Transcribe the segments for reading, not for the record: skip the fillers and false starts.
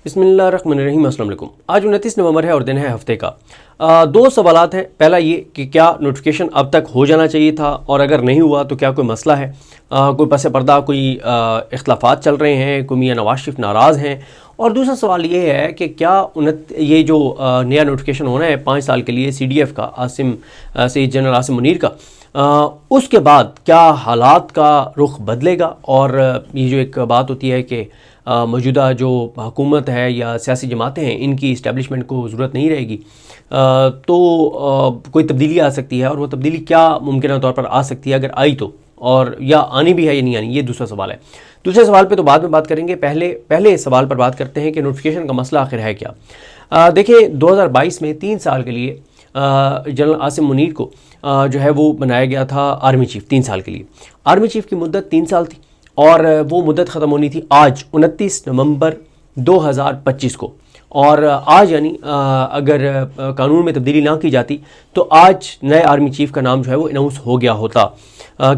بسم اللہ الرحمن الرحیم۔ السلام علیکم۔ آج 29 نومبر ہے اور دن ہے ہفتے کا۔ دو سوالات ہیں۔ پہلا یہ کہ کیا نوٹیفیکیشن اب تک ہو جانا چاہیے تھا، اور اگر نہیں ہوا تو کیا کوئی مسئلہ ہے، کوئی پس پردہ کوئی اختلافات چل رہے ہیں، کوئی میاں نواز شریف ناراض ہیں۔ اور دوسرا سوال یہ ہے کہ کیا یہ جو نیا نوٹیفیکیشن ہونا ہے 5 سال کے لیے CDF کا، سید جنرل عاصم منیر کا، اس کے بعد کیا حالات کا رخ بدلے گا؟ اور یہ جو ایک بات ہوتی ہے کہ موجودہ جو حکومت ہے یا سیاسی جماعتیں ہیں ان کی اسٹیبلشمنٹ کو ضرورت نہیں رہے گی، تو کوئی تبدیلی آ سکتی ہے، اور وہ تبدیلی کیا ممکنہ طور پر آ سکتی ہے اگر آئی تو، اور یا آنی بھی ہے یا نہیں آنی، یہ دوسرا سوال ہے۔ دوسرے سوال پہ تو بعد میں بات کریں گے، پہلے سوال پر بات کرتے ہیں کہ نوٹیفیکیشن کا مسئلہ آخر ہے کیا۔ دیکھیں 2022 میں 3 سال کے لیے جنرل عاصم منیر کو جو ہے وہ بنایا گیا تھا آرمی چیف 3 سال کے لیے۔ آرمی چیف کی مدت 3 سال تھی، اور وہ مدت ختم ہونی تھی آج 29 نومبر 2025 کو، اور آج یعنی اگر قانون میں تبدیلی نہ کی جاتی تو آج نئے آرمی چیف کا نام جو ہے وہ اناؤنس ہو گیا ہوتا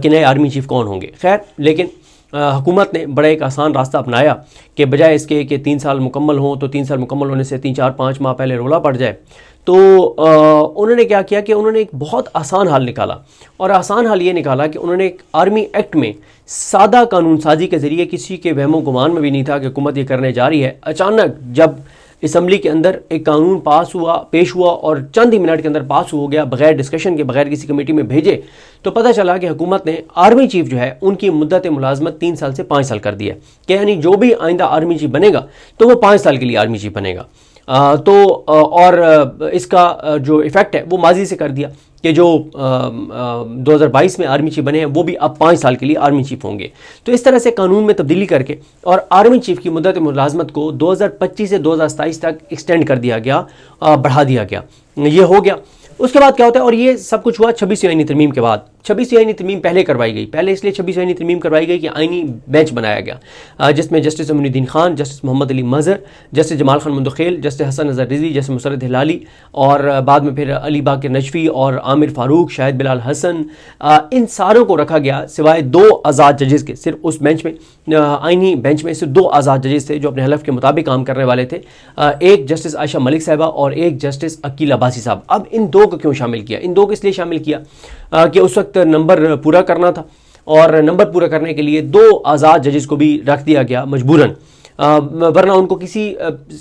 کہ نئے آرمی چیف کون ہوں گے۔ خیر، لیکن حکومت نے بڑا ایک آسان راستہ اپنایا کہ بجائے اس کے کہ 3 سال مکمل ہوں تو 3 سال مکمل ہونے سے 3-4-5 ماہ پہلے رولا پڑ جائے، تو انہوں نے کیا کیا کہ انہوں نے ایک بہت آسان حل نکالا، اور آسان حل یہ نکالا کہ انہوں نے ایک آرمی ایکٹ میں سادہ قانون سازی کے ذریعے، کسی کے وہم و گمان میں بھی نہیں تھا کہ حکومت یہ کرنے جا رہی ہے، اچانک جب اسمبلی کے اندر ایک قانون پیش ہوا اور چند ہی منٹ کے اندر پاس ہو گیا، بغیر ڈسکشن کے، بغیر کسی کمیٹی میں بھیجے، تو پتہ چلا کہ حکومت نے آرمی چیف جو ہے ان کی مدت ملازمت 3 سال سے 5 سال کر دی ہے، کہ یعنی جو بھی آئندہ آرمی چیف بنے گا تو وہ 5 سال کے لیے آرمی چیف بنے گا۔ اور اس کا جو ایفیکٹ ہے وہ ماضی سے کر دیا کہ جو 2022 میں آرمی چیف بنے ہیں وہ بھی اب 5 سال کے لیے آرمی چیف ہوں گے۔ تو اس طرح سے قانون میں تبدیلی کر کے اور آرمی چیف کی مدت ملازمت کو 2025 سے 2027 تک ایکسٹینڈ کر دیا گیا، بڑھا دیا گیا، یہ ہو گیا۔ اس کے بعد کیا ہوتا ہے، اور یہ سب کچھ ہوا 26 آئینی ترمیم کے بعد۔ 26 آئینی ترمیم پہلے کروائی گئی، پہلے اس لیے 26 آئینی ترمیم کروائی گئی کہ آئینی بینچ بنایا گیا، جس میں جسٹس امین الدین خان، جسٹس محمد علی مظہر، جسٹس جمال خان مندخیل، جسٹس حسن اظہر رضوی، جسٹس مسرت ہلالی، اور بعد میں پھر علی باقر نجفی اور عامر فاروق، شاہد بلال حسن، ان ساروں کو رکھا گیا سوائے 2 آزاد ججز کے۔ صرف اس بینچ میں، آئینی بینچ میں صرف 2 آزاد ججز تھے جو اپنے حلف کے مطابق کام کرنے والے تھے، ایک جسٹس عائشہ ملک صاحبہ اور ایک جسٹس عقیل عباسی صاحب۔ اب ان 2 کو کیوں شامل کیا؟ ان 2 کو اس لیے شامل کیا کہ اس وقت نمبر پورا کرنا تھا، اور نمبر پورا کرنے کے لیے 2 آزاد ججز کو بھی رکھ دیا گیا مجبوراً، ورنہ ان کو کسی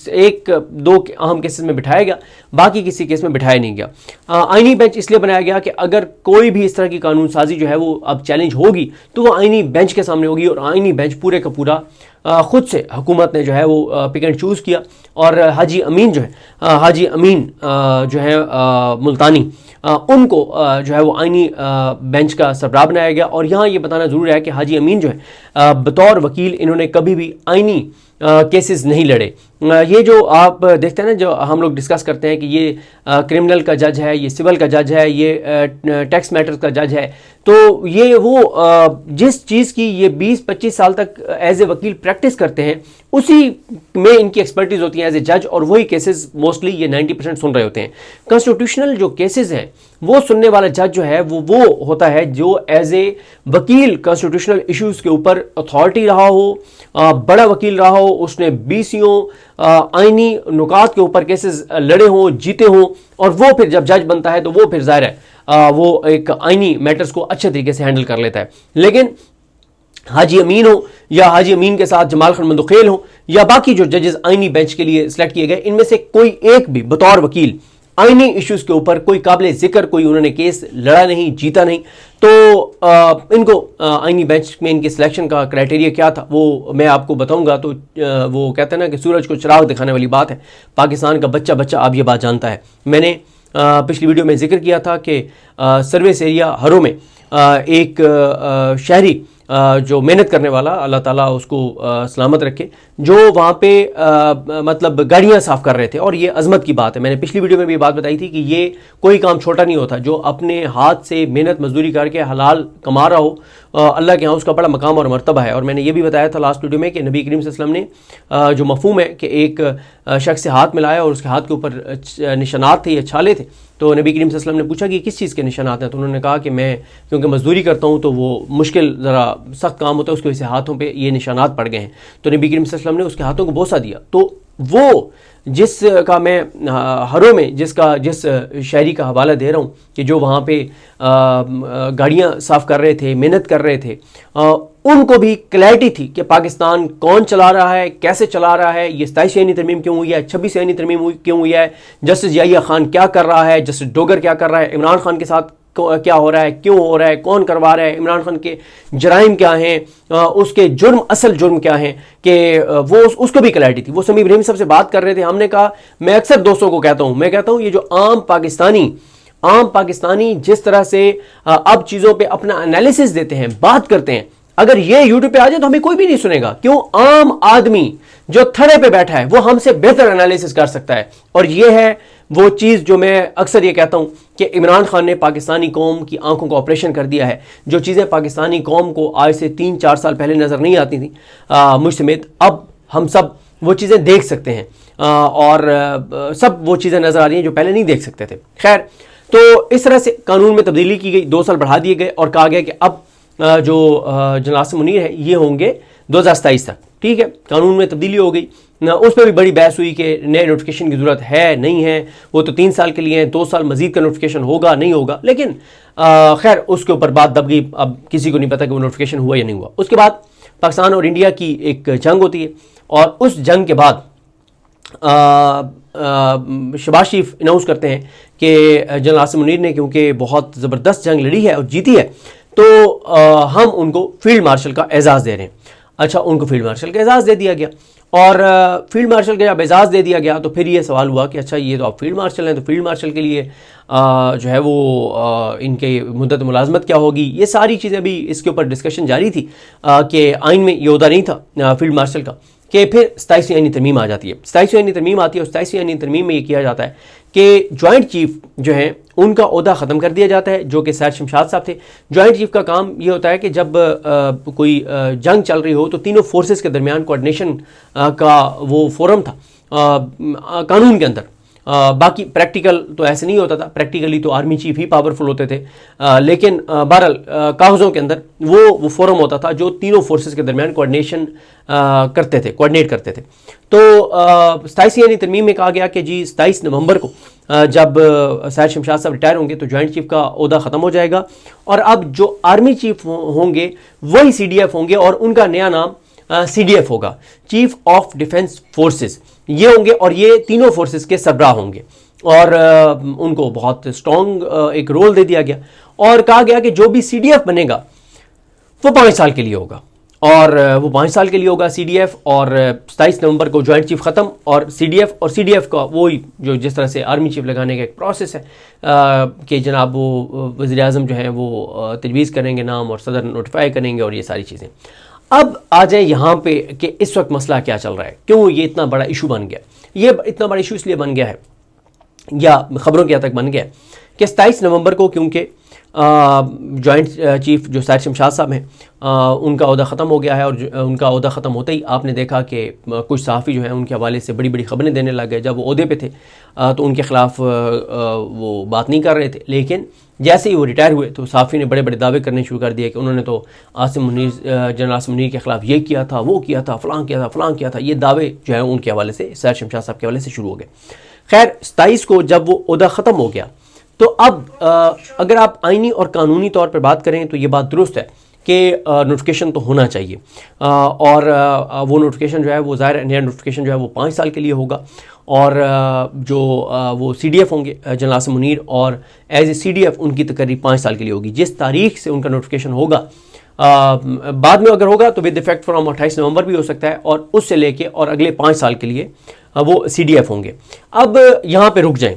1-2 اہم کیسز میں بٹھایا گیا، باقی کسی کیس میں بٹھایا نہیں گیا۔ آئینی بینچ اس لیے بنایا گیا کہ اگر کوئی بھی اس طرح کی قانون سازی جو ہے وہ اب چیلنج ہوگی تو وہ آئینی بینچ کے سامنے ہوگی، اور آئینی بینچ پورے کا پورا خود سے حکومت نے جو ہے وہ پک اینڈ چوز کیا، اور حاجی امین جو ہے ملتانی، ان کو جو ہے وہ آئینی بینچ کا سربراہ بنایا گیا۔ اور یہاں یہ بتانا ضرور ہے کہ حاجی امین جو ہے بطور وکیل انہوں نے کبھی بھی آئینی کیسز نہیں لڑے۔ یہ جو آپ دیکھتے ہیں نا، جو ہم لوگ ڈسکس کرتے ہیں کہ یہ کرمنل کا جج ہے، یہ سول کا جج ہے، یہ ٹیکس میٹرز کا جج ہے، تو یہ وہ جس چیز کی یہ 20-25 سال تک ایز اے وکیل پریکٹس کرتے ہیں اسی میں ان کی ایکسپرٹیز ہوتی ہے ایز اے جج، اور وہی کیسز موسٹلی یہ 90% سن رہے ہوتے ہیں۔ کنسٹیٹیوشنل جو کیسز ہیں وہ سننے والا جج جو ہے وہ ہوتا ہے جو ایز اے وکیل کنسٹیٹیوشنل ایشوز کے اوپر اتھارٹی رہا ہو، بڑا وکیل رہا ہو، اس نے BCوں آئینی نکات کے اوپر کیسز لڑے ہوں، جیتے ہوں، اور وہ پھر جب جج بنتا ہے تو وہ پھر ظاہر ہے وہ ایک آئینی میٹرز کو اچھے طریقے سے ہینڈل کر لیتا ہے۔ لیکن حاجی امین ہو، یا حاجی امین کے ساتھ جمال خان مندخیل ہو، یا باقی جو ججز آئینی بینچ کے لیے سلیکٹ کیے گئے، ان میں سے کوئی ایک بھی بطور وکیل آئینی ایشوز کے اوپر کوئی قابل ذکر کوئی انہوں نے کیس لڑا نہیں، جیتا نہیں۔ تو ان کو آئینی بینچ میں ان کی سلیکشن کا کرائٹیریا کیا تھا وہ میں آپ کو بتاؤں گا۔ تو وہ کہتے ہیں نا کہ سورج کو چراغ دکھانے والی بات ہے، پاکستان کا بچہ اب یہ بات جانتا ہے۔ میں نے پچھلی ویڈیو میں ذکر کیا تھا کہ سروس ایریا ہرو میں ایک شہری جو محنت کرنے والا، اللہ تعالیٰ اس کو سلامت رکھے، جو وہاں پہ مطلب گاڑیاں صاف کر رہے تھے، اور یہ عظمت کی بات ہے۔ میں نے پچھلی ویڈیو میں بھی بات بتائی تھی کہ یہ کوئی کام چھوٹا نہیں ہوتا، جو اپنے ہاتھ سے محنت مزدوری کر کے حلال کما رہا ہو، اللہ کے ہاں اس کا بڑا مقام اور مرتبہ ہے۔ اور میں نے یہ بھی بتایا تھا لاسٹ ویڈیو میں کہ نبی کریم صلی اللہ علیہ وسلم نے جو مفہوم ہے کہ ایک شخص سے ہاتھ ملایا اور اس کے ہاتھ کے اوپر نشانات تھے یا چھالے تھے، تو نبی کریم صلی اللہ علیہ وسلم نے پوچھا کہ کس چیز کے نشانات ہیں، تو انہوں نے کہا کہ میں کیونکہ مزدوری کرتا ہوں تو وہ مشکل ذرا سخت کام ہوتا ہے، اس کی وجہ سے ہاتھوں پہ یہ نشانات پڑ گئے ہیں۔ تو نبی کریم صلی اللہ علیہ وسلم نے اس کے ہاتھوں کو بوسہ دیا۔ تو وہ جس کا میں ہروں میں جس شہری کا حوالہ دے رہا ہوں کہ جو وہاں پہ گاڑیاں صاف کر رہے تھے، محنت کر رہے تھے، ان کو بھی کلیئرٹی تھی کہ پاکستان کون چلا رہا ہے، کیسے چلا رہا ہے، یہ 27 آئینی ترمیم کیوں ہوئی ہے، 26 آئینی ترمیم کیوں ہوئی ہے، جسٹس یحییٰ خان کیا کر رہا ہے، جسٹس ڈوگر کیا کر رہا ہے، عمران خان کے ساتھ کیا ہو رہا ہے، کیوں ہو رہا ہے، کون کروا رہا ہے، عمران خان کے جرائم کیا ہیں، اس کے اصل جرم کیا ہیں، کہ وہ اس کو بھی کلیئرٹی تھی۔ وہ سمیع ابراہیمی صاحب سے بات کر رہے تھے، ہم نے کہا، میں اکثر دوستوں کو کہتا ہوں یہ جو عام پاکستانی جس طرح سے اب چیزوں پہ اپنا انالیسس دیتے ہیں، بات کرتے ہیں، اگر یہ یوٹیوب پہ آ جائے تو ہمیں کوئی بھی نہیں سنے گا۔ کیوں؟ عام آدمی جو تھڑے پہ بیٹھا ہے وہ ہم سے بہتر انالیسس کر سکتا ہے، اور یہ ہے وہ چیز جو میں اکثر یہ کہتا ہوں کہ عمران خان نے پاکستانی قوم کی آنکھوں کو آپریشن کر دیا ہے۔ جو چیزیں پاکستانی قوم کو آج سے 3-4 سال پہلے نظر نہیں آتی تھیں مجھ سمیت، اب ہم سب وہ چیزیں دیکھ سکتے ہیں، اور سب وہ چیزیں نظر آ رہی ہیں جو پہلے نہیں دیکھ سکتے تھے۔ خیر، تو اس طرح سے قانون میں تبدیلی کی گئی، 2 سال بڑھا دیے گئے، اور کہا گیا کہ اب جو جنرل عاصم منیر ہے یہ ہوں گے 2027 تک۔ ٹھیک ہے، قانون میں تبدیلی ہو گئی، اس پہ بھی بڑی بحث ہوئی کہ نئے نوٹیفیکیشن کی ضرورت ہے نہیں ہے، وہ تو 3 سال کے لیے ہیں، 2 سال مزید کا نوٹیفیکیشن ہوگا نہیں ہوگا، لیکن خیر اس کے اوپر بات دب گئی، اب کسی کو نہیں پتا کہ وہ نوٹیفیکیشن ہوا یا نہیں ہوا۔ اس کے بعد پاکستان اور انڈیا کی ایک جنگ ہوتی ہے، اور اس جنگ کے بعد شہباز شریف اناؤنس کرتے ہیں کہ جنرل عاصم منیر نے کیونکہ بہت زبردست جنگ لڑی ہے اور جیتی ہے، تو ہم ان کو فیلڈ مارشل کا اعزاز دے رہے ہیں۔ اچھا، ان کو فیلڈ مارشل کا اعزاز دے دیا گیا، اور فیلڈ مارشل کا جب اعزاز دے دیا گیا تو پھر یہ سوال ہوا کہ اچھا یہ تو آپ فیلڈ مارشل ہیں، تو فیلڈ مارشل کے لیے جو ہے وہ ان کے مدت ملازمت کیا ہوگی، یہ ساری چیزیں بھی اس کے اوپر ڈسکشن جاری تھی کہ آئین میں یہ عہدہ نہیں تھا فیلڈ مارشل کا، کہ پھر 27ویں آئینی ترمیم آ جاتی ہے۔ 27ویں آئینی ترمیم آتی ہے، اور 27ویں آئینی ترمیم میں یہ کیا جاتا ہے کہ جوائنٹ چیف جو ہیں ان کا عہدہ ختم کر دیا جاتا ہے، جو کہ سید شمشاد صاحب تھے۔ جوائنٹ چیف کا کام یہ ہوتا ہے کہ جب کوئی جنگ چل رہی ہو تو تینوں فورسز کے درمیان کوارڈینیشن کا وہ فورم تھا قانون کے اندر۔ باقی پریکٹیکل تو ایسے نہیں ہوتا تھا، پریکٹیکلی تو آرمی چیف ہی پاورفل ہوتے تھے، لیکن بہرحال کاغذوں کے اندر وہ فورم ہوتا تھا جو تینوں فورسز کے درمیان کوارڈینیٹ کرتے تھے۔ تو 27ویں ترمیم میں کہا گیا کہ جی 27 نومبر کو جب سید شمشاد صاحب ریٹائر ہوں گے تو جوائنٹ چیف کا عہدہ ختم ہو جائے گا، اور اب جو آرمی چیف ہوں گے وہی CDF ہوں گے، اور ان کا نیا نام CDF ہوگا، چیف آف ڈیفنس فورسز یہ ہوں گے، اور یہ تینوں فورسز کے سربراہ ہوں گے، اور ان کو بہت اسٹرانگ ایک رول دے دیا گیا، اور کہا گیا کہ جو بھی CDF بنے گا وہ 5 سال کے لیے ہوگا، اور وہ 5 سال کے لیے ہوگا CDF، اور 27 نومبر کو جوائنٹ چیف ختم، اور CDF کا وہی جو جس طرح سے آرمی چیف لگانے کا ایک پروسیس ہے کہ جناب وہ وزیر اعظم جو ہیں وہ تجویز کریں گے نام، اور صدر نوٹیفائی کریں گے، اور یہ ساری چیزیں۔ اب آ جائیں یہاں پہ کہ اس وقت مسئلہ کیا چل رہا ہے، کیوں یہ اتنا بڑا ایشو بن گیا۔ یہ اتنا بڑا ایشو اس لیے بن گیا ہے، یا خبروں کے حد تک بن گیا ہے، کہ 27 نومبر کو کیونکہ جوائنٹ چیف جو سید شمشاد صاحب ہیں ان کا عہدہ ختم ہو گیا ہے، اور ان کا عہدہ ختم ہوتے ہی آپ نے دیکھا کہ کچھ صحافی جو ہیں ان کے حوالے سے بڑی بڑی خبریں دینے لگ گئے۔ جب وہ عہدے پہ تھے تو ان کے خلاف وہ بات نہیں کر رہے تھے، لیکن جیسے ہی وہ ریٹائر ہوئے تو صحافی نے بڑے بڑے دعوے کرنے شروع کر دیے کہ انہوں نے تو جنرل عاصم منیر کے خلاف یہ کیا تھا، وہ کیا تھا، فلاں کیا تھا، یہ دعوے جو ہیں ان کے حوالے سے سید شمشاد صاحب کے حوالے سے شروع ہو گئے۔ خیر 27 کو جب وہ عہدہ ختم ہو گیا تو اب اگر آپ آئینی اور قانونی طور پر بات کریں تو یہ بات درست ہے کہ نوٹیفیکیشن تو ہونا چاہیے، اور وہ نوٹیفیکیشن جو ہے وہ ظاہر نیا نوٹیفیکیشن جو ہے وہ 5 سال کے لیے ہوگا، اور جو وہ CDF ہوں گے جنرل عاصم منیر، اور ایز اے CDF ان کی تقرری 5 سال کے لیے ہوگی۔ جس تاریخ سے ان کا نوٹیفیکیشن ہوگا بعد میں اگر ہوگا تو ود افیکٹ فرام 28 نومبر بھی ہو سکتا ہے، اور اس سے لے کے اور اگلے 5 سال کے لیے وہ CDF ہوں گے۔ اب یہاں پہ رک جائیں،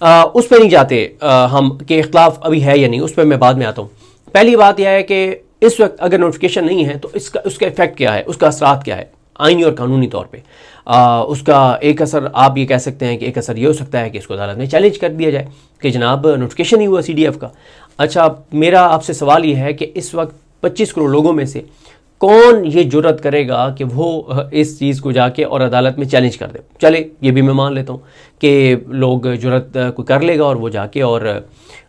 اس پہ نہیں جاتے ہم کہ اختلاف ابھی ہے یا نہیں، اس پہ میں بعد میں آتا ہوں۔ پہلی بات یہ ہے کہ اس وقت اگر نوٹیفیکیشن نہیں ہے تو اس کا ایفیکٹ کیا ہے، اس کا اثرات کیا ہے آئینی اور قانونی طور پہ۔ اس کا ایک اثر آپ یہ کہہ سکتے ہیں کہ ایک اثر یہ ہو سکتا ہے کہ اس کو عدالت میں چیلنج کر دیا جائے کہ جناب نوٹیفیکیشن ہی ہوا CDF کا۔ اچھا، میرا آپ سے سوال یہ ہے کہ اس وقت 25 کروڑ لوگوں میں سے کون یہ جرت کرے گا کہ وہ اس چیز کو جا کے اور عدالت میں چیلنج کر دے؟ چلے یہ بھی میں مان لیتا ہوں کہ لوگ جرت کو کر لے گا اور وہ جا کے اور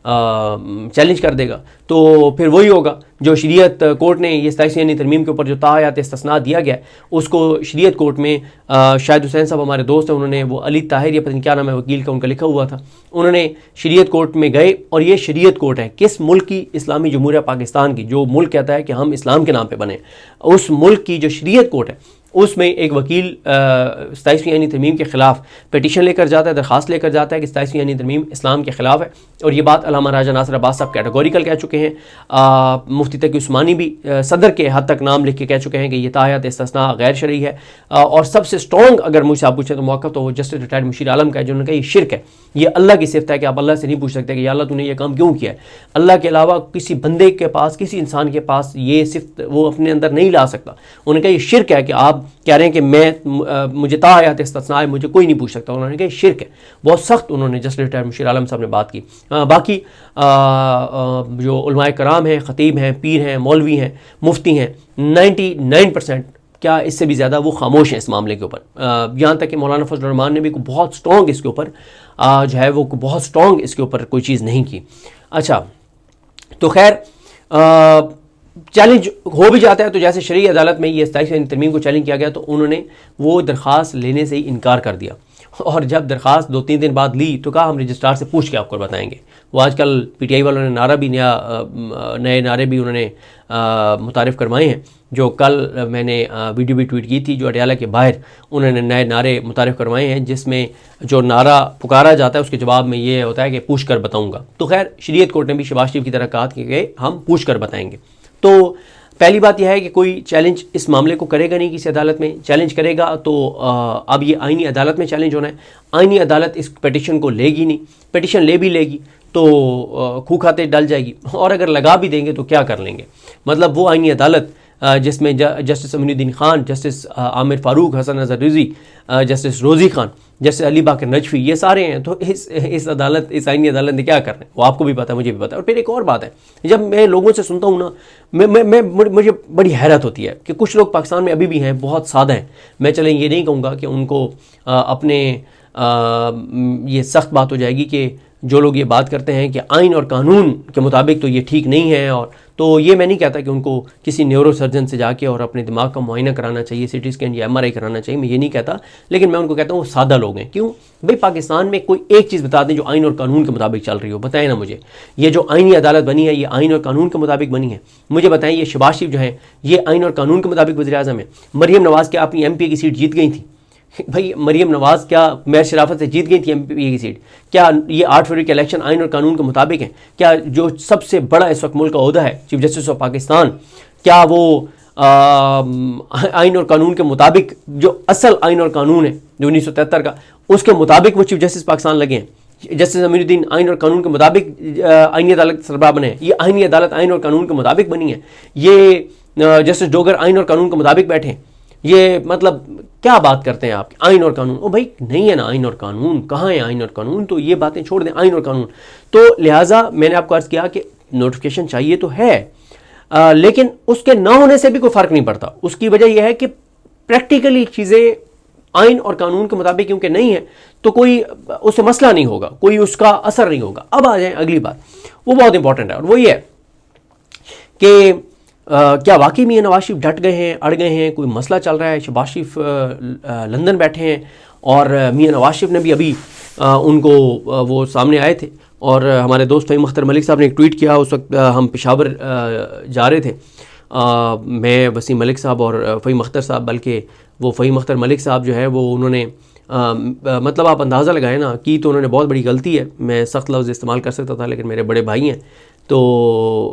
چیلنج کر دے گا، تو پھر وہی ہوگا جو شریعت کورٹ نے یہ 27 ترمیم کے اوپر جو تاحیات استثناء دیا گیا اس کو شریعت کورٹ میں شاہد حسین صاحب ہمارے دوست ہیں، انہوں نے وہ علی طاہر یا پتہ نہیں کیا نام ہے وکیل کا ان کا لکھا ہوا تھا، انہوں نے شریعت کورٹ میں گئے، اور یہ شریعت کورٹ ہے کس ملک کی؟ اسلامی جمہوریہ پاکستان کی، جو ملک کہتا ہے کہ ہم اسلام کے نام پہ بنے، اس ملک کی جو شریعت کورٹ ہے اس میں ایک وکیل 27ویں ترمیم کے خلاف پیٹیشن لے کر جاتا ہے، درخواست لے کر جاتا ہے کہ 27ویں ترمیم اسلام کے خلاف ہے، اور یہ بات علامہ راجہ ناصر عباس صاحب کیٹیگوریکل کہہ چکے ہیں، مفتی تقی عثمانی بھی صدر کے حد تک نام لکھ کے کہہ چکے ہیں کہ یہ تاحیات استثناء غیر شرعی ہے، اور سب سے سٹرونگ اگر مجھ سے آپ پوچھیں تو موقف تو وہ جسٹس ریٹائرڈ مشیر عالم کا ہے، جنہوں نے کہا یہ شرک ہے، یہ اللہ کی صفت ہے کہ آپ اللہ سے نہیں پوچھ سکتے کہ یا اللہ تو نے یہ کام کیوں کیا ہے، اللہ کے علاوہ کسی بندے کے پاس، کسی انسان کے پاس یہ صفت وہ اپنے اندر نہیں لا سکتا، انہوں نے کہا یہ شرک ہے کہ آپ کہہ رہے ہیں کہ مجھے تاحیات استثناء ہے، مجھے کوئی نہیں پوچھ سکتا، انہوں نے کہا یہ شرک ہے، بہت سخت انہوں نے جسٹس ریٹائرڈ مشیر عالم صاحب نے بات کی۔ باقی جو علماء کرام ہیں، خطیب ہیں، پیر ہیں، مولوی ہیں، مفتی ہیں، 99% کیا اس سے بھی زیادہ وہ خاموش ہیں اس معاملے کے اوپر، یہاں تک کہ مولانا فضل الرحمان نے بھی کوئی بہت سٹرونگ اس کے اوپر جو ہے وہ بہت سٹرونگ اس کے اوپر کوئی چیز نہیں کی۔ اچھا تو خیر چیلنج ہو بھی جاتا ہے، تو جیسے شرعی عدالت میں یہ 27ویں ترمیم کو چیلنج کیا گیا تو انہوں نے وہ درخواست لینے سے ہی انکار کر دیا، اور جب درخواست 2-3 دن بعد لی تو کہا ہم رجسٹرار سے پوچھ کے آپ کو بتائیں گے۔ وہ آج کل پی ٹی آئی والوں نے نعرہ بھی نئے نعرے بھی انہوں نے متعارف کروائے ہیں، جو کل میں نے ویڈیو بھی ٹویٹ کی تھی، جو اڈیالہ کے باہر انہوں نے نئے نعرے متعارف کروائے ہیں، جس میں جو نعرہ پکارا جاتا ہے اس کے جواب میں یہ ہوتا ہے کہ پوچھ کر بتاؤں گا۔ تو خیر شریعت کورٹ نے بھی شہباز شریف کی طرح کہا کہ ہم پوچھ کر بتائیں گے۔ تو پہلی بات یہ ہے کہ کوئی چیلنج اس معاملے کو کرے گا نہیں کسی عدالت میں، چیلنج کرے گا تو اب یہ آئینی عدالت میں چیلنج ہونا ہے، آئینی عدالت اس پٹیشن کو لے گی نہیں، پٹیشن لے بھی لے گی تو کھو کھاتے ڈل جائے گی، اور اگر لگا بھی دیں گے تو کیا کر لیں گے؟ مطلب وہ آئینی عدالت جس میں جسٹس امین الدین خان، جسٹس عامر فاروق، حسن اظہر رضوی، جسٹس روزی خان، جسٹس علی باقر نجفی، یہ سارے ہیں، تو اس عدالت، اس آئینی عدالت نے کیا کرنا ہے وہ آپ کو بھی پتہ ہے، مجھے بھی پتہ ہے۔ اور پھر ایک اور بات ہے، جب میں لوگوں سے سنتا ہوں نا مجھے بڑی حیرت ہوتی ہے کہ کچھ لوگ پاکستان میں ابھی بھی ہیں بہت سادہ ہیں، میں چلیں یہ نہیں کہوں گا کہ ان کو اپنے یہ سخت بات ہو جائے گی کہ جو لوگ یہ بات کرتے ہیں کہ آئین اور قانون کے مطابق تو یہ ٹھیک نہیں ہے، اور تو یہ میں نہیں کہتا کہ ان کو کسی نیورو سرجن سے جا کے اور اپنے دماغ کا معائنہ کرانا چاہیے، سی ٹی اسکین یا MRI کرانا چاہیے، میں یہ نہیں کہتا، لیکن میں ان کو کہتا ہوں وہ سادہ لوگ ہیں۔ کیوں بھئی؟ پاکستان میں کوئی ایک چیز بتا دیں جو آئین اور قانون کے مطابق چل رہی ہو، بتائیں نا مجھے۔ یہ جو آئینی عدالت بنی ہے یہ آئین اور قانون کے مطابق بنی ہے؟ مجھے بتائیں یہ شہباز شریف جو ہیں یہ آئین اور قانون کے مطابق وزیر اعظم ہیں؟ مریم نواز کیا اپنی MP کی سیٹ جیت گئی تھیں؟ بھائی مریم نواز کیا میر شرافت سے جیت گئی تھی MP کی سیٹ؟ کیا یہ 8 فروری کے الیکشن آئین اور قانون کے مطابق ہیں؟ کیا جو سب سے بڑا اس وقت ملک کا عہدہ ہے چیف جسٹس آف پاکستان، کیا وہ آئین اور قانون کے مطابق، جو اصل آئین اور قانون ہے جو 1973 کا، اس کے مطابق وہ چیف جسٹس پاکستان لگے ہیں؟ جسٹس امین الدین آئین اور قانون کے مطابق آئینی عدالت سربراہ بنے ہیں؟ یہ آئینی عدالت آئین اور قانون کے مطابق بنی ہے؟ یہ جسٹس ڈوگر آئین اور قانون کے مطابق بیٹھے ہیں؟ یہ مطلب کیا بات کرتے ہیں آپ؟ آئین اور قانون، او بھائی نہیں ہے نا آئین اور قانون، کہاں ہے آئین اور قانون؟ تو یہ باتیں چھوڑ دیں، آئین اور قانون۔ تو لہٰذا میں نے آپ کو عرض کیا کہ نوٹیفیکیشن چاہیے تو ہے، لیکن اس کے نہ ہونے سے بھی کوئی فرق نہیں پڑتا۔ اس کی وجہ یہ ہے کہ پریکٹیکلی چیزیں آئین اور قانون کے مطابق کیونکہ نہیں ہے تو کوئی اس سے مسئلہ نہیں ہوگا، کوئی اس کا اثر نہیں ہوگا۔ اب آ جائیں اگلی بات، وہ بہت امپورٹنٹ ہے، اور وہ یہ ہے کہ کیا واقعی میاں نواز شریف ڈٹ گئے ہیں، اڑ گئے ہیں، کوئی مسئلہ چل رہا ہے؟ شہباز شریف لندن بیٹھے ہیں، اور میاں نواز شریف نے بھی ابھی ان کو وہ سامنے آئے تھے، اور ہمارے دوست فہیم اختر ملک صاحب نے ایک ٹویٹ کیا، اس وقت ہم پشاور جا رہے تھے، میں وسیم ملک صاحب اور فہیم اختر صاحب، بلکہ وہ فہیم اختر ملک صاحب جو ہے وہ انہوں نے مطلب آپ اندازہ لگائیں نا کی تو انہوں نے بہت بڑی غلطی ہے، میں سخت لفظ استعمال کر سکتا تھا لیکن میرے بڑے بھائی ہیں تو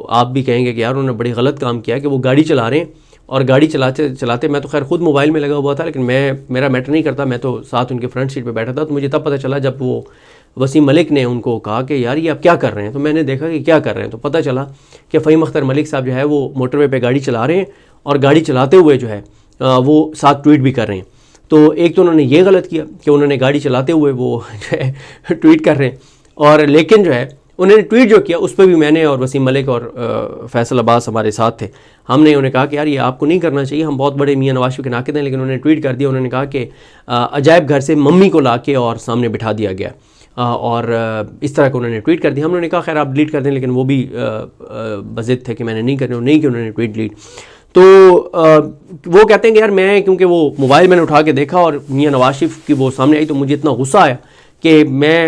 آپ بھی کہیں گے کہ یار انہوں نے بڑی غلط کام کیا کہ وہ گاڑی چلا رہے ہیں، اور گاڑی چلاتے میں تو خیر خود موبائل میں لگا ہوا تھا، لیکن میرا میٹر نہیں کرتا، میں تو ساتھ ان کے فرنٹ سیٹ پہ بیٹھا تھا، تو مجھے تب پتہ چلا جب وہ وسیم ملک نے ان کو کہا کہ یار یہ آپ کیا کر رہے ہیں، تو میں نے دیکھا کہ کیا کر رہے ہیں، تو پتہ چلا کہ فہیم اختر ملک صاحب جو ہے وہ موٹر وے پہ گاڑی چلا رہے ہیں، اور گاڑی چلاتے ہوئے جو ہے وہ ساتھ ٹویٹ بھی کر رہے ہیں۔ تو ایک تو انہوں نے یہ غلط کیا کہ انہوں نے گاڑی چلاتے ہوئے وہ جو ہے ٹویٹ کر رہے ہیں، اور لیکن جو ہے انہوں نے ٹویٹ جو کیا اس پہ بھی میں نے اور وسیم ملک اور فیصل عباس ہمارے ساتھ تھے، ہم نے انہیں کہا کہ یار یہ آپ کو نہیں کرنا چاہیے، ہم بہت بڑے میاں نواز شریف کے ناقد ہیں، لیکن انہوں نے ٹویٹ کر دیا، انہوں نے کہا کہ عجائب گھر سے ممی کو لا کے اور سامنے بٹھا دیا گیا۔ اور اس طرح کا انہوں نے ٹویٹ کر دیا. ہم نے کہا خیر آپ ڈیلیٹ کر دیں, لیکن وہ بھی بضد تھے کہ میں نے نہیں کرنے, نہیں کہ انہوں نے ٹویٹ ڈیلیٹ. تو وہ کہتے ہیں کہ یار میں کیونکہ وہ موبائل میں نے اٹھا کے دیکھا اور میاں نواز شریف کی وہ سامنے آئی تو مجھے اتنا غصہ آیا کہ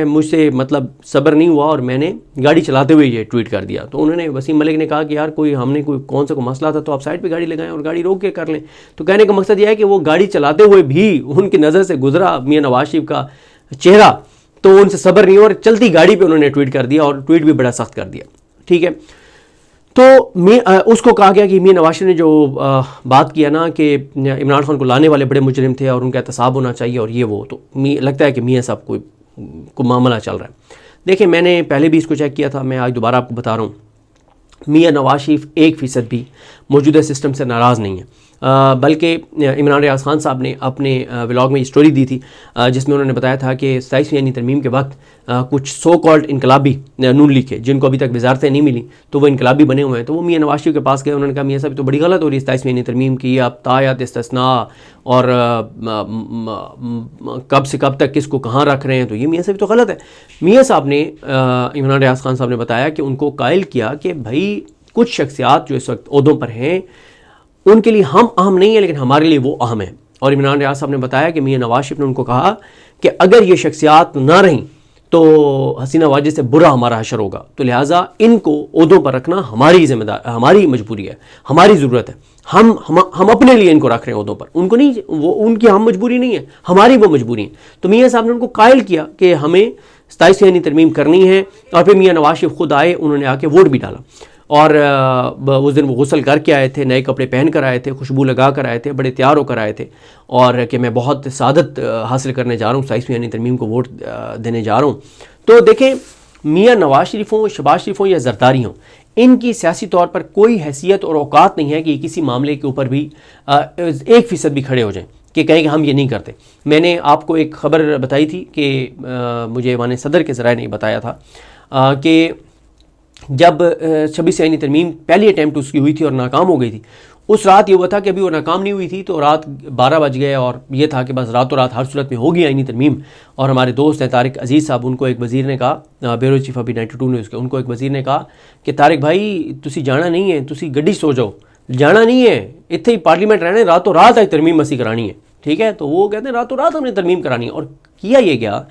مجھ سے مطلب صبر نہیں ہوا اور میں نے گاڑی چلاتے ہوئے یہ ٹویٹ کر دیا. تو انہوں نے, وسیم ملک نے کہا کہ یار ہم نے کون سا مسئلہ تھا تو آپ سائڈ پہ گاڑی لگائیں اور گاڑی روک کے کر لیں. تو کہنے کا مقصد یہ ہے کہ وہ گاڑی چلاتے ہوئے بھی ان کی نظر سے گزرا میاں نواز شریف کا چہرہ, تو ان سے صبر نہیں ہوا اور چلتی گاڑی پہ انہوں نے ٹویٹ کر دیا اور ٹویٹ بھی بڑا سخت کر دیا. ٹھیک ہے, تو اس کو کہا گیا کہ میاں نواز شریف نے جو بات کیا نا کہ عمران خان کو لانے والے بڑے مجرم تھے اور ان کا احتساب ہونا چاہیے اور یہ وہ, تو لگتا ہے کہ میاں صاحب کو معاملہ چل رہا ہے. دیکھیں میں نے پہلے بھی اس کو چیک کیا تھا, میں آج دوبارہ آپ کو بتا رہا ہوں, میاں نواز شریف 1% بھی موجودہ سسٹم سے ناراض نہیں ہے. بلکہ عمران ریاض خان صاحب نے اپنے ولاگ میں یہ اسٹوری دی تھی جس میں انہوں نے بتایا تھا کہ 27ویں یعنی ترمیم کے وقت کچھ سو کالڈ انقلابی نون لیگ کے جن کو ابھی تک وزارتیں نہیں ملی تو وہ انقلابی بنے ہوئے ہیں, تو وہ میاں نواز شریف کے پاس گئے. انہوں نے کہا میاں صاحب تو بڑی غلط ہو رہی ہے 27ویں یعنی ترمیم کی, آپ تایات استثناء اور کب سے کب تک کس کو کہاں رکھ رہے ہیں, تو یہ میاں صاحب تو غلط ہے. میاں صاحب نے عمران ریاض خان صاحب نے بتایا کہ ان کو قائل کیا کہ بھائی کچھ شخصیات جو اس وقت عہدوں پر ہیں ان کے لیے ہم اہم نہیں ہیں لیکن ہمارے لیے وہ اہم ہیں. اور عمران ریاض صاحب نے بتایا کہ میاں نواز شریف نے ان کو کہا کہ اگر یہ شخصیات نہ رہیں تو حسینہ واجد سے برا ہمارا حشر ہوگا, تو لہٰذا ان کو عہدوں پر رکھنا ہماری ذمہ دار, ہماری مجبوری ہے, ہماری ضرورت ہے. ہم اپنے لیے ان کو رکھ رہے ہیں عہدوں پر, ان کو نہیں, وہ ان کی ہم مجبوری نہیں ہے, ہماری وہ مجبوری ہے. تو میاں صاحب نے ان کو قائل کیا کہ ہمیں 27ویں یعنی ترمیم کرنی ہے. اور پھر میاں نواز شریف خود آئے, انہوں نے آ کے ووٹ بھی ڈالا. اور اس دن وہ غسل کر کے آئے تھے, نئے کپڑے پہن کر آئے تھے, خوشبو لگا کر آئے تھے, بڑے تیار ہو کر آئے تھے, اور کہ میں بہت سعادت حاصل کرنے جا رہا ہوں, 27ویں یعنی ترمیم کو ووٹ دینے جا رہا ہوں. تو دیکھیں میاں نواز شریف ہوں, شہباز شریف ہوں یا زرداری ہوں, ان کی سیاسی طور پر کوئی حیثیت اور اوقات نہیں ہے کہ کسی معاملے کے اوپر بھی 1% بھی کھڑے ہو جائیں کہ کہیں کہ ہم یہ نہیں کرتے. میں نے آپ کو ایک خبر بتائی تھی کہ مجھے ایوان صدر کے ذرائع نے بتایا تھا کہ جب 26 یعنی ترمیم پہلی اٹیمپٹ اس کی ہوئی تھی اور ناکام ہو گئی تھی, اس رات یہ ہوا تھا کہ ابھی وہ ناکام نہیں ہوئی تھی تو رات 12 بج گئے اور یہ تھا کہ بس راتوں رات ہر صورت میں ہوگی یعنی ترمیم. اور ہمارے دوست ہیں طارق عزیز صاحب, ان کو ایک وزیر نے کہا, بیورو چیف ابھی 92 نیوز کے, ان کو ایک وزیر نے کہا کہ طارق بھائی تسی جانا نہیں ہے, تسی گڈی سو جاؤ, جانا نہیں ہے, اتنے ہی پارلیمنٹ رہنے, راتوں رات آج ترمیم اسی کرانی ہے. ٹھیک ہے, تو وہ کہتے ہیں راتوں رات ہم نے ترمیم کرانی ہے. اور کیا یہ گیا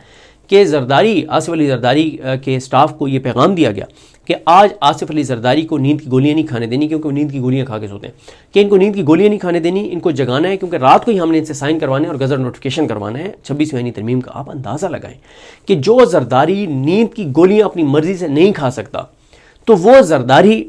کہ زرداری, آصف علی زرداری کے سٹاف کو یہ پیغام دیا گیا کہ آج آصف علی زرداری کو نیند کی گولیاں نہیں کھانے دینی, کیونکہ وہ نیند کی گولیاں کھا کے سوتے ہیں, کہ ان کو نیند کی گولیاں نہیں کھانے دینی, ان کو جگانا ہے, کیونکہ رات کو ہی ہم نے ان سے سائن کروانے اور گزر نوٹیفیکیشن کروانا ہے 26ویں یعنی ترمیم کا. آپ اندازہ لگائیں کہ جو زرداری نیند کی گولیاں اپنی مرضی سے نہیں کھا سکتا تو وہ زرداری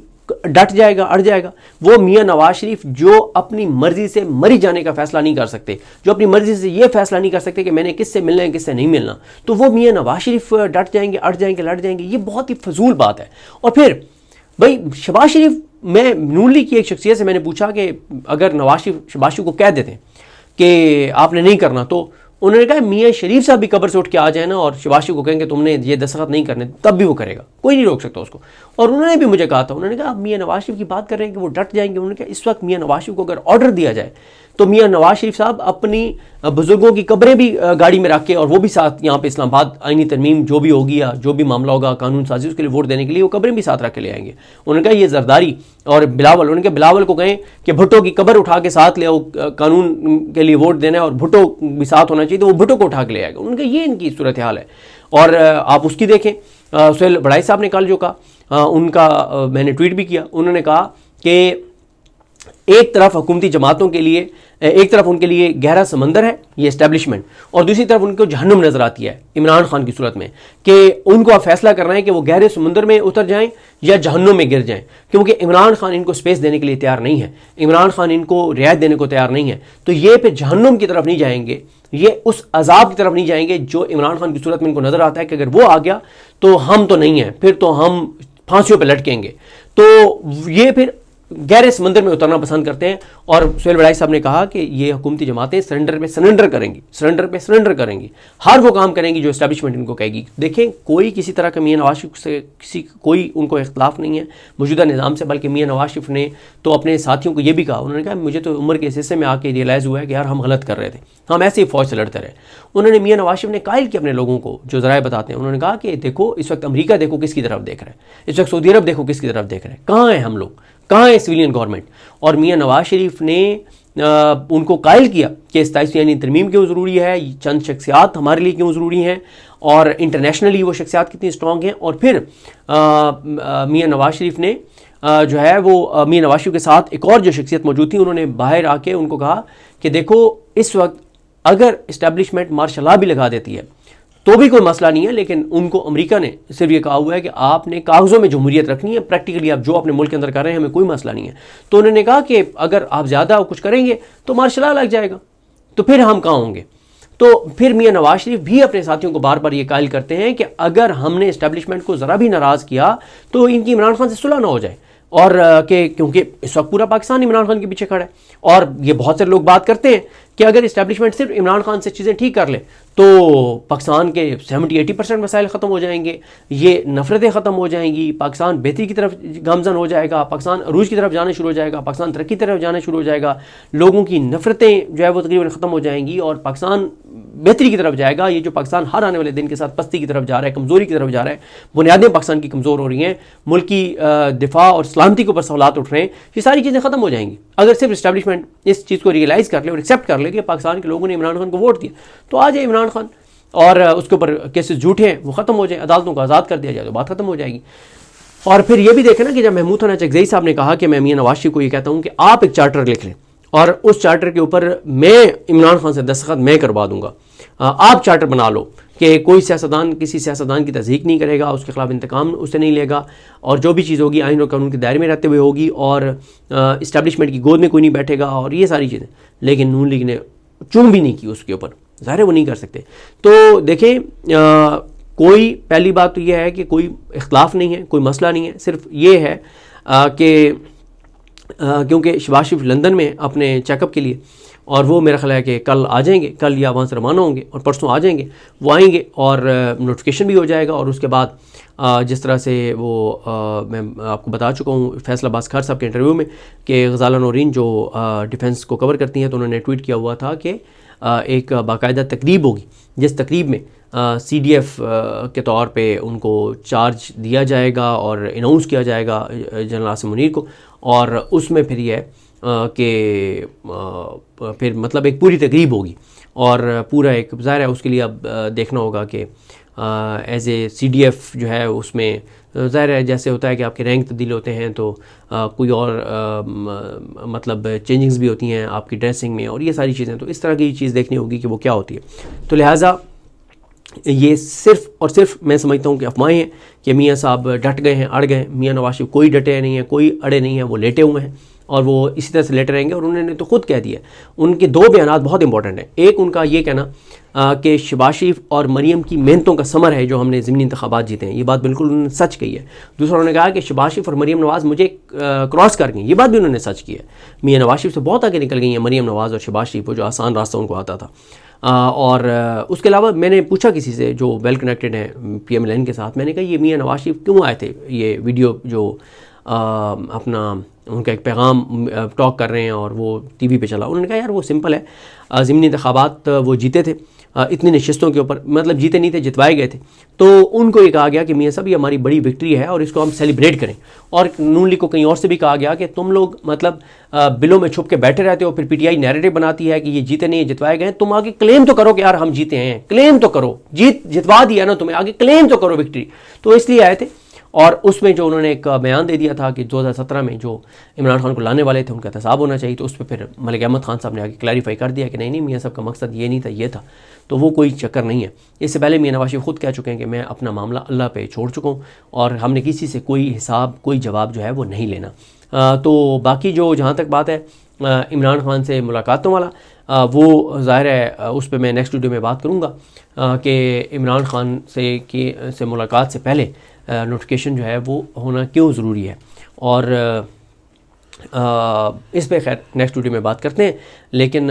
ڈٹ جائے گا, اڑ جائے گا. وہ میاں نواز شریف جو اپنی مرضی سے مری جانے کا فیصلہ نہیں کر سکتے, جو اپنی مرضی سے یہ فیصلہ نہیں کر سکتے کہ میں نے کس سے ملنا ہے کس سے نہیں ملنا, تو وہ میاں نواز شریف ڈٹ جائیں گے, اڑ جائیں گے, لڑ جائیں گے. یہ بہت ہی فضول بات ہے. اور پھر بھائی شہباز شریف, میں نون لیگ کی ایک شخصیت سے میں نے پوچھا کہ اگر شہباز شریف کو کہہ دیتے کہ آپ نے نہیں کرنا, تو انہوں نے کہا میاں شریف صاحب بھی قبر سے اٹھ کے آ جائیں نا اور شہباز شریف کو کہیں کہ تم نے یہ دستخط نہیں کرنے, تب بھی وہ کرے گا, کوئی نہیں روک سکتا اس کو. اور انہوں نے بھی مجھے کہا تھا, انہوں نے کہا آپ میاں نواز شریف کی بات کر رہے ہیں کہ وہ ڈٹ جائیں گے. انہوں نے کہا اس وقت میاں نواز شریف کو اگر آرڈر دیا جائے تو میاں نواز شریف صاحب اپنی بزرگوں کی قبریں بھی گاڑی میں رکھ کے, اور وہ بھی ساتھ یہاں پہ اسلام آباد آئینی ترمیم جو بھی ہوگی یا جو بھی معاملہ ہوگا قانون سازی اس کے لیے ووٹ دینے کے لیے, وہ قبریں بھی ساتھ رکھ کے لے آئیں گے. انہوں نے کہا یہ زرداری اور بلاول, انہوں نے کہا بلاول کو کہیں کہ بھٹو کی قبر اٹھا کے ساتھ لے آؤ, قانون کے لیے ووٹ دینا ہے اور بھٹو بھی ساتھ ہونا چاہیے, تو وہ بھٹو کو اٹھا کے لے آئے گا. انہوں نے کہا یہ ان کی صورتحال ہے. اور آپ اس کی دیکھیں, سہیل بڑائی صاحب نے کل جو کہا, ان کا میں نے ٹویٹ بھی کیا, انہوں نے کہا کہ ایک طرف حکومتی جماعتوں کے لیے, ایک طرف ان کے لیے گہرا سمندر ہے یہ اسٹیبلشمنٹ, اور دوسری طرف ان کو جہنم نظر آتی ہے عمران خان کی صورت میں, کہ ان کو آپ فیصلہ کر رہے ہیں کہ وہ گہرے سمندر میں اتر جائیں یا جہنم میں گر جائیں, کیونکہ عمران خان ان کو سپیس دینے کے لیے تیار نہیں ہے, عمران خان ان کو رعایت دینے کو تیار نہیں ہے. تو یہ پھر جہنم کی طرف نہیں جائیں گے, یہ اس عذاب کی طرف نہیں جائیں گے جو عمران خان کی صورت میں ان کو نظر آتا ہے کہ اگر وہ آ گیا تو ہم تو نہیں ہیں, پھر تو ہم پھانسیوں پہ لٹکیں گے. تو یہ پھر گہرے سمندر میں اترنا پسند کرتے ہیں. اور سہیل وڑائی صاحب نے کہا کہ یہ حکومتی جماعتیں سرنڈر کریں گی, ہر وہ کام کریں گی جو اسٹیبلشمنٹ ان کو کہے گی. دیکھیں کوئی کسی طرح کا میاں نواز شریف سے کوئی ان کو اختلاف نہیں ہے موجودہ نظام سے, بلکہ میاں نواز شریف نے تو اپنے ساتھیوں کو یہ بھی کہا, انہوں نے کہا مجھے تو عمر کے اس حصے میں آ کے ریئلائز ہوا ہے کہ یار ہم غلط کر رہے تھے, ہم ایسے ہی فوج سے لڑتے رہے. انہوں نے میاں نواز شریف نے قائل کیا اپنے لوگوں کو جو ذرائع بتاتے ہیں, انہوں نے کہا کہ دیکھو اس وقت امریکہ دیکھو کس کی طرف دیکھ رہا ہے, اس وقت سعودی عرب دیکھو کس کی طرف دیکھ رہا ہے, کہاں ہیں ہم لوگ, کہاں ہے سویلین گورنمنٹ. اور میاں نواز شریف نے ان کو قائل کیا کہ 27 یعنی ترمیم کیوں ضروری ہے, چند شخصیات ہمارے لیے کیوں ضروری ہیں, اور انٹرنیشنلی وہ شخصیات کتنی اسٹرانگ ہیں. اور پھر میاں نواز شریف نے جو ہے وہ میاں نواز شریف کے ساتھ ایک اور جو شخصیت موجود تھی, انہوں نے باہر آ کے ان کو کہا کہ دیکھو اس وقت اگر اسٹیبلشمنٹ مارشل لاء بھی لگا دیتی ہے تو بھی کوئی مسئلہ نہیں ہے, لیکن ان کو امریکہ نے صرف یہ کہا ہوا ہے کہ آپ نے کاغذوں میں جمہوریت رکھنی ہے, پریکٹیکلی آپ جو اپنے ملک کے اندر کر رہے ہیں ہمیں کوئی مسئلہ نہیں ہے. تو انہوں نے کہا کہ اگر آپ زیادہ کچھ کریں گے تو مارشل لاء لگ جائے گا, تو پھر ہم کہاں ہوں گے. تو پھر میاں نواز شریف بھی اپنے ساتھیوں کو بار بار یہ قائل کرتے ہیں کہ اگر ہم نے اسٹیبلشمنٹ کو ذرا بھی ناراض کیا تو ان کی عمران خان سے صلح نہ ہو جائے, اور کہ کیونکہ اس وقت پورا پاکستان عمران خان کے پیچھے کھڑا ہے. اور یہ بہت سے لوگ بات کرتے ہیں کہ اگر اسٹیبلشمنٹ صرف عمران خان سے چیزیں ٹھیک کر لے تو پاکستان کے 70-80% مسائل ختم ہو جائیں گے, یہ نفرتیں ختم ہو جائیں گی, پاکستان بہتری کی طرف گامزن ہو جائے گا, پاکستان عروج کی طرف جانا شروع ہو جائے گا, پاکستان ترقی کی طرف جانا شروع ہو جائے گا, لوگوں کی نفرتیں جو ہے وہ تقریباً ختم ہو جائیں گی اور پاکستان بہتری کی طرف جائے گا. یہ جو پاکستان ہر آنے والے دن کے ساتھ پستی کی طرف جا رہا ہے, کمزوری کی طرف جا رہا ہے, بنیادیں پاکستان کی کمزور ہو رہی ہیں, ملک کی دفاع اور سلامتی کے اوپر سوالات اٹھ رہے ہیں, یہ ساری چیزیں ختم ہو جائیں گی اگر صرف اسٹیبلشمنٹ اس چیز کو ریئلائز کر لے اور ایکسیپٹ کر لے کہ پاکستان کے لوگوں نے عمران خان کو ووٹ دیا تو آ جائے عمران خان اور اس کے اوپر کیسز جھوٹے ہیں وہ ختم ہو جائیں, عدالتوں کو آزاد کر دیا جائے تو بات ختم ہو جائے گی. اور پھر یہ بھی دیکھیں نا کہ جب محمود حنان چکزئی صاحب نے کہا کہ میں میاں نواز شریف کو یہ کہتا ہوں کہ آپ ایک چارٹر لکھ لیں اور اس چارٹر کے اوپر میں عمران خان سے دستخط میں کروا دوں گا, آپ چارٹر بنا لو کہ کوئی سیاستدان کسی سیاستدان کی تصدیق نہیں کرے گا, اس کے خلاف انتقام اس سے نہیں لے گا, اور جو بھی چیز ہوگی آئین اور قانون کے دائرے میں رہتے ہوئے ہوگی, اور اسٹیبلشمنٹ کی گود میں کوئی نہیں بیٹھے گا, اور یہ ساری چیزیں. لیکن نون لیگ نے چون بھی نہیں کی اس کے اوپر, ظاہر ہے وہ نہیں کر سکتے. تو دیکھیں کوئی پہلی بات تو یہ ہے کہ کوئی اختلاف نہیں ہے, کوئی مسئلہ نہیں ہے, صرف یہ ہے کہ کیونکہ شہباز شریف لندن میں اپنے چیک اپ کے لیے, اور وہ میرا خیال ہے کہ کل آ جائیں گے, کل یا وہاں سے روانہ ہوں گے اور پرسوں آ جائیں گے, وہ آئیں گے اور نوٹیفیکیشن بھی ہو جائے گا. اور اس کے بعد جس طرح سے وہ میں آپ کو بتا چکا ہوں فیصل عباس خیر صاحب کے انٹرویو میں کہ غزالہ نورین جو ڈیفنس کو کور کرتی ہیں, تو انہوں نے ٹویٹ کیا ہوا تھا کہ ایک باقاعدہ تقریب ہوگی جس تقریب میں سی ڈی ایف کے طور پہ ان کو چارج دیا جائے گا اور اناؤنس کیا جائے گا جنرل عاصم منیر کو, اور اس میں پھر یہ ہے کہ پھر مطلب ایک پوری تقریب ہوگی اور پورا ایک ظاہر ہے اس کے لیے اب دیکھنا ہوگا کہ as A C D F جو ہے اس میں ظاہر ہے جیسے ہوتا ہے کہ آپ کے رینک تبدیل ہوتے ہیں تو کوئی اور مطلب چینجنگز بھی ہوتی ہیں آپ کی ڈریسنگ میں اور یہ ساری چیزیں, تو اس طرح کی چیز دیکھنی ہوگی کہ وہ کیا ہوتی ہے. تو لہٰذا یہ صرف اور صرف میں سمجھتا ہوں کہ افواہیں ہیں کہ میاں صاحب ڈٹ گئے ہیں, اڑ گئے ہیں. میاں نواز شریف کوئی ڈٹے نہیں ہیں, کوئی اڑے نہیں ہیں, وہ لیٹے ہوئے ہیں اور وہ اسی طرح سے لیٹے رہیں گے. اور انہوں نے تو خود کہہ دیا, ان کے دو بیانات بہت امپورٹنٹ ہیں. ایک ان کا یہ کہنا کہ شہباز شریف اور مریم کی محنتوں کا ثمر ہے جو ہم نے ضمنی انتخابات جیتے ہیں, یہ بات بالکل انہوں نے سچ کہی ہے. دوسرا انہوں نے کہا کہ شہباز شریف اور مریم نواز مجھے کراس کر گئیں, یہ بات بھی انہوں نے سچ کی ہے. میاں نواز شریف سے بہت آگے نکل گئی ہیں مریم نواز اور شہباز شریف, وہ جو آسان راستہ ان کو آتا تھا. اور اس کے علاوہ میں نے پوچھا کسی سے جو ویل کنیکٹڈ ہیں پی ایم ایل این کے ساتھ, میں نے کہا یہ میاں نواز شریف کیوں آئے تھے, یہ ویڈیو جو اپنا ان کا ایک پیغام ٹاک کر رہے ہیں اور وہ ٹی وی پہ چلا. انہوں نے کہا یار وہ سمپل ہے, ضمنی انتخابات وہ جیتے تھے اتنی نشستوں کے اوپر, مطلب جیتے نہیں تھے, جتوائے گئے تھے, تو ان کو یہ کہا گیا کہ میاں صاحب یہ ہماری بڑی وکٹری ہے اور اس کو ہم سیلیبریٹ کریں. اور نون لیگ کو کہیں اور سے بھی کہا گیا کہ تم لوگ مطلب بلوں میں چھپ کے بیٹھے رہتے ہو, پھر پی ٹی آئی نیریٹو بناتی ہے کہ یہ جیتے نہیں, جتوائے گئے, تم آگے کلیم تو کرو کہ یار ہم جیتے ہیں, کلیم تو کرو, جتوا دیا نا تمہیں, آگے کلیم تو کرو وکٹری. تو اس لیے آئے تھے. اور اس میں جو انہوں نے ایک بیان دے دیا تھا کہ 2017 میں جو عمران خان کو لانے والے تھے ان کا احتساب ہونا چاہیے, تو اس پہ پھر ملک احمد خان صاحب نے آگے کلیریفائی کر دیا کہ نہیں میاں صاحب کا مقصد یہ نہیں تھا, یہ تھا. تو وہ کوئی چکر نہیں ہے. اس سے پہلے میاں نواز شریف خود کہہ چکے ہیں کہ میں اپنا معاملہ اللہ پہ چھوڑ چکا ہوں اور ہم نے کسی سے کوئی حساب کوئی جواب جو ہے وہ نہیں لینا. تو باقی جو جہاں تک بات ہے عمران خان سے ملاقاتوں والا, وہ ظاہر ہے اس پہ میں نیکسٹ ویڈیو میں بات کروں گا کہ عمران خان سے ملاقات سے پہلے نوٹیفیکیشن جو ہے وہ ہونا کیوں ضروری ہے. اور اس پہ خیر نیکسٹ ویڈیو میں بات کرتے ہیں، لیکن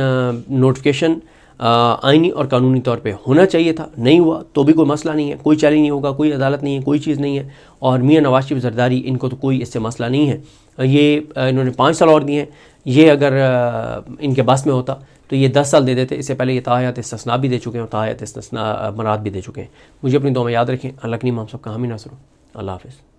نوٹیفیکیشن آئینی اور قانونی طور پہ ہونا چاہیے تھا، نہیں ہوا تو بھی کوئی مسئلہ نہیں ہے، کوئی چیلنج نہیں ہوگا، کوئی عدالت نہیں ہے، کوئی چیز نہیں ہے، اور میاں نواز شریف زرداری ان کو تو کوئی اس سے مسئلہ نہیں ہے، یہ انہوں نے 5 سال اور دیے ہیں، یہ اگر ان کے بس میں ہوتا تو یہ 10 سال دے دیتے، اس سے پہلے یہ تاحیات استثناء بھی دے چکے ہیں اور تاحیات استثناء برات بھی دے چکے ہیں۔ مجھے اپنی دعا میں یاد رکھیں، اللہ کی نعمت ہم سب کا حامی ناصر ہو۔ اللہ حافظ۔